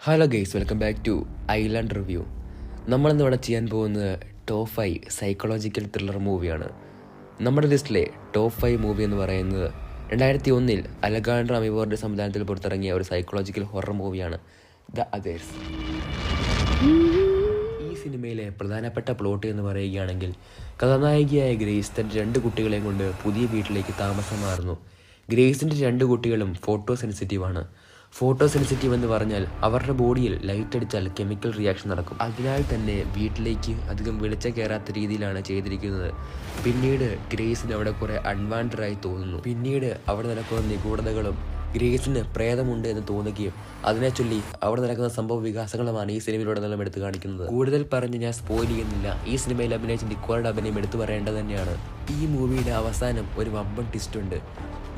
Hello guys, welcome back to island review. നമ്മളിന്ന് ഇവിടെ ചെയ്യാൻ പോകുന്നത് ടോപ്പ് 5 സൈക്കോളജിക്കൽ ത്രില്ലർ മൂവിയാണ്. നമ്മുടെ ലിസ്റ്റിലെ ടോപ്പ് 5 മൂവി എന്ന് പറയുന്നത് 2001 അലജാൻഡ്രോ അമിവോറിൻ്റെ സംവിധാനത്തിൽ പുറത്തിറങ്ങിയ ഒരു സൈക്കോളജിക്കൽ ഹൊറർ മൂവിയാണ് ദ അതേഴ്സ്. ഈ സിനിമയിലെ പ്രധാനപ്പെട്ട പ്ലോട്ട് എന്ന് പറയുകയാണെങ്കിൽ, കഥാനായികയായ ഗ്രേസ് തൻ്റെ 2 കുട്ടികളെയും കൊണ്ട് പുതിയ വീട്ടിലേക്ക് താമസം മാറുന്നു. ഗ്രേസിൻ്റെ 2 കുട്ടികളും ഫോട്ടോ സെൻസിറ്റീവാണ്. ഫോട്ടോ സെൻസിറ്റീവ് എന്ന് പറഞ്ഞാൽ അവരുടെ ബോഡിയിൽ ലൈറ്റ് അടിച്ചാൽ കെമിക്കൽ റിയാക്ഷൻ നടക്കും. അതിനാൽ തന്നെ വീട്ടിലേക്ക് അധികം വെളിച്ചം കയറാത്ത രീതിയിലാണ് ചെയ്തിരിക്കുന്നത്. പിന്നീട് ഗ്രേസിന് അവിടെ കുറേ അൺവാണ്ടഡായി തോന്നുന്നു. പിന്നീട് അവിടെ നടക്കുന്ന നിഗൂഢതകളും ഗ്രേസിന് പ്രേതമുണ്ട് എന്ന് തോന്നുകയും അതിനെ ചൊല്ലി അവിടെ നടക്കുന്ന സംഭവ വികാസങ്ങളുമാണ് ഈ സിനിമയിലുടനീളം എടുത്തു കാണിക്കുന്നത്. കൂടുതൽ പറഞ്ഞ് ഞാൻ സ്പോയിൽ ചെയ്യുന്നില്ല. ഈ സിനിമയിൽ അഭിനയിച്ച നിക്കോളുടെ അഭിനയം എടുത്തു പറയേണ്ടത് തന്നെയാണ്. ഈ മൂവിയുടെ അവസാനം ഒരു വമ്പൻ ട്വിസ്റ്റ് ഉണ്ട്.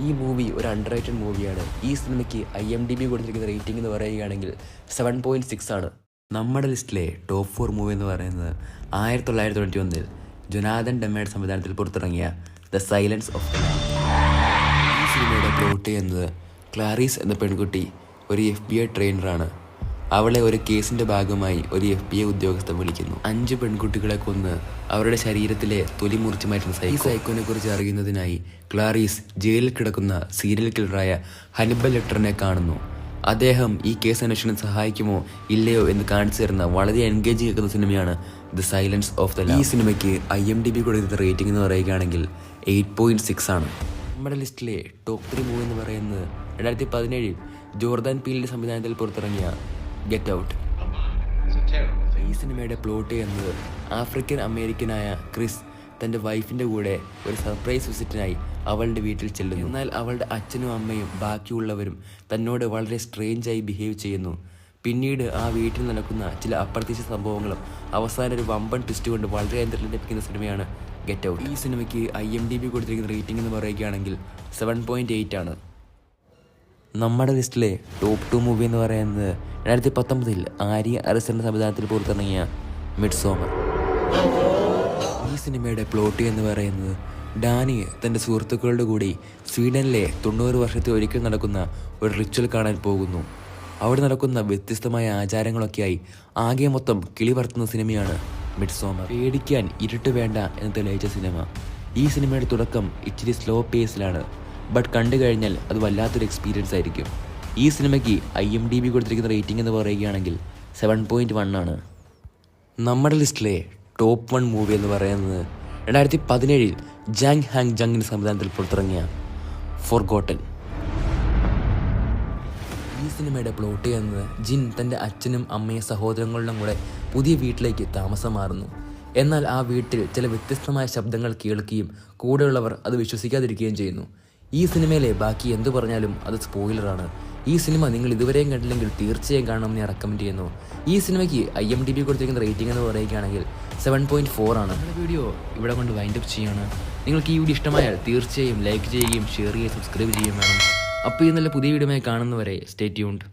ഈ മൂവി ഒരു അണ്ടർറേറ്റഡ് മൂവിയാണ്. ഈ സിനിമയ്ക്ക് IMDb കൊടുത്തിരിക്കുന്ന റേറ്റിംഗ് എന്ന് പറയുകയാണെങ്കിൽ 7.6 ആണ്. നമ്മുടെ ലിസ്റ്റിലെ ടോപ്പ് 4 മൂവി എന്ന് പറയുന്നത് 1991 ജൊനാഥൻ ഡെമ്മയുടെ സംവിധാനത്തിൽ പുറത്തിറങ്ങിയ the silence of the lamb. ഈ സിനിമയുടെ പ്ലോട്ട് ചെയ്യുന്നത്, ക്ലാരീസ് എന്ന പെൺകുട്ടി ഒരു FBI ട്രെയിനറാണ്. അവളെ ഒരു കേസിൻ്റെ ഭാഗമായി ഒരു FBI ഉദ്യോഗസ്ഥൻ വിളിക്കുന്നു. 5 പെൺകുട്ടികളെ കൊന്ന് അവരുടെ ശരീരത്തിലെ തൊലി മുറിച്ച് മാറ്റുന്ന ഈ സൈക്കോനെ കുറിച്ച് അറിയുന്നതിനായി ക്ലാരീസ് ജയിലിൽ കിടക്കുന്ന സീരിയൽ കില്ലറായ ഹനിബൽ ലെക്ടറിനെ കാണുന്നു. അദ്ദേഹം ഈ കേസ് അന്വേഷണം സഹായിക്കുമോ ഇല്ലയോ എന്ന് കാണിച്ചു തരുന്ന വളരെ എൻഗേജിങ് ആക്കുന്ന സിനിമയാണ് the silence of the lamb. ഈ സിനിമയ്ക്ക് IMDb കൊടുക്കുന്ന റേറ്റിംഗ് എന്ന് പറയുകയാണെങ്കിൽ 8.6 ആണ്. നമ്മുടെ ലിസ്റ്റിലെ ടോപ്പ് 3 മൂവി എന്ന് പറയുന്നത് 2017 ജോർദാൻ പീലിൻ്റെ സംവിധാനത്തിൽ പുറത്തിറങ്ങിയ ഗെറ്റ് ഔട്ട്. ഈ സിനിമയുടെ പ്ലോട്ട് ചെയ്യുന്നത്, ആഫ്രിക്കൻ അമേരിക്കനായ ക്രിസ് തൻ്റെ വൈഫിൻ്റെ കൂടെ ഒരു സർപ്രൈസ് വിസിറ്റിനായി അവളുടെ വീട്ടിൽ ചെല്ലുന്നു. എന്നാൽ അവളുടെ അച്ഛനും അമ്മയും ബാക്കിയുള്ളവരും തന്നോട് വളരെ സ്ട്രേഞ്ചായി ബിഹേവ് ചെയ്യുന്നു. പിന്നീട് ആ വീട്ടിൽ നടക്കുന്ന ചില അപ്രതീക്ഷിത സംഭവങ്ങളും അവസാനം ഒരു വമ്പൻ ട്വിസ്റ്റ് കൊണ്ട് വളരെ ലഭിക്കുന്ന സിനിമയാണ് ഗെറ്റ് ഔട്ട്. ഈ സിനിമയ്ക്ക് IMDb കൊടുത്തിരിക്കുന്ന റേറ്റിംഗ് എന്ന് പറയുകയാണെങ്കിൽ 7.8 ആണ്. നമ്മുടെ ലിസ്റ്റിലെ ടോപ്പ് 2 മൂവി എന്ന് പറയുന്നത് 2019 ആര്യ അരസൻ്റെ സംവിധാനത്തിൽ പുറത്തിറങ്ങിയ മിഡ്സോമർ. ഈ സിനിമയുടെ പ്ലോട്ട് എന്ന് പറയുന്നത്, ഡാനി തൻ്റെ സുഹൃത്തുക്കളുടെ കൂടി സ്വീഡനിലെ 90 വർഷത്തെ ഒരിക്കൽ നടക്കുന്ന ഒരു റിച്വൽ കാണാൻ പോകുന്നു. അവിടെ നടക്കുന്ന വ്യത്യസ്തമായ ആചാരങ്ങളൊക്കെയായി ആകെ മൊത്തം കിളി പറത്തുന്ന സിനിമയാണ് മിഡ്സോമർ. പേടിക്കാൻ ഇരുട്ട് വേണ്ട എന്ന് തെളിയിച്ച സിനിമ. ഈ സിനിമയുടെ തുടക്കം ഇച്ചിരി സ്ലോ പേസിലാണ്, ബട്ട് കണ്ടു കഴിഞ്ഞാൽ അത് വല്ലാത്തൊരു എക്സ്പീരിയൻസ് ആയിരിക്കും. ഈ സിനിമയ്ക്ക് IMDb കൊടുത്തിരിക്കുന്ന റേറ്റിംഗ് എന്ന് പറയുകയാണെങ്കിൽ 7.1 ആണ്. നമ്മുടെ ലിസ്റ്റിലെ ടോപ്പ് 1 മൂവി എന്ന് പറയുന്നത് 2017 ജാങ് ഹാങ് ജങ്ങിൻ്റെ സംവിധാനത്തിൽ പുറത്തിറങ്ങിയ ഫോർഗോട്ടൻ. ഈ സിനിമയുടെ പ്ലോട്ട് ചെയ്യുന്നത്, ജിൻ തൻ്റെ അച്ഛനും അമ്മയും സഹോദരങ്ങളുടെയും കൂടെ പുതിയ വീട്ടിലേക്ക് താമസം മാറുന്നു. എന്നാൽ ആ വീട്ടിൽ ചില വ്യത്യസ്തമായ ശബ്ദങ്ങൾ കേൾക്കുകയും കൂടെയുള്ളവർ അത് വിശ്വസിക്കാതിരിക്കുകയും ചെയ്യുന്നു. ഈ സിനിമയിലെ ബാക്കി എന്തു പറഞ്ഞാലും അത് സ്പോയിലറാണ്. ഈ സിനിമ നിങ്ങൾ ഇതുവരെയും കണ്ടില്ലെങ്കിൽ തീർച്ചയായും കാണണമെന്ന് ഞാൻ റെക്കമെൻഡ് ചെയ്യുന്നു. ഈ സിനിമയ്ക്ക് IMDb കൊടുത്തിരിക്കുന്ന റേറ്റിംഗ് എന്ന് പറയുകയാണെങ്കിൽ 7.4 ആണ്. നമ്മുടെ വീഡിയോ ഇവിടെ കൊണ്ട് വൈൻഡപ്പ് ചെയ്യാണ്. നിങ്ങൾക്ക് ഈ വീഡിയോ ഇഷ്ടമായാൽ തീർച്ചയായും ലൈക്ക് ചെയ്യുകയും ഷെയർ ചെയ്യുകയും സബ്സ്ക്രൈബ് ചെയ്യുകയും വേണം. അപ്പോൾ ഈ നല്ല പുതിയ വീഡിയോയുമായി കാണുന്നവരെ സ്റ്റേ ട്യൂൺഡ്.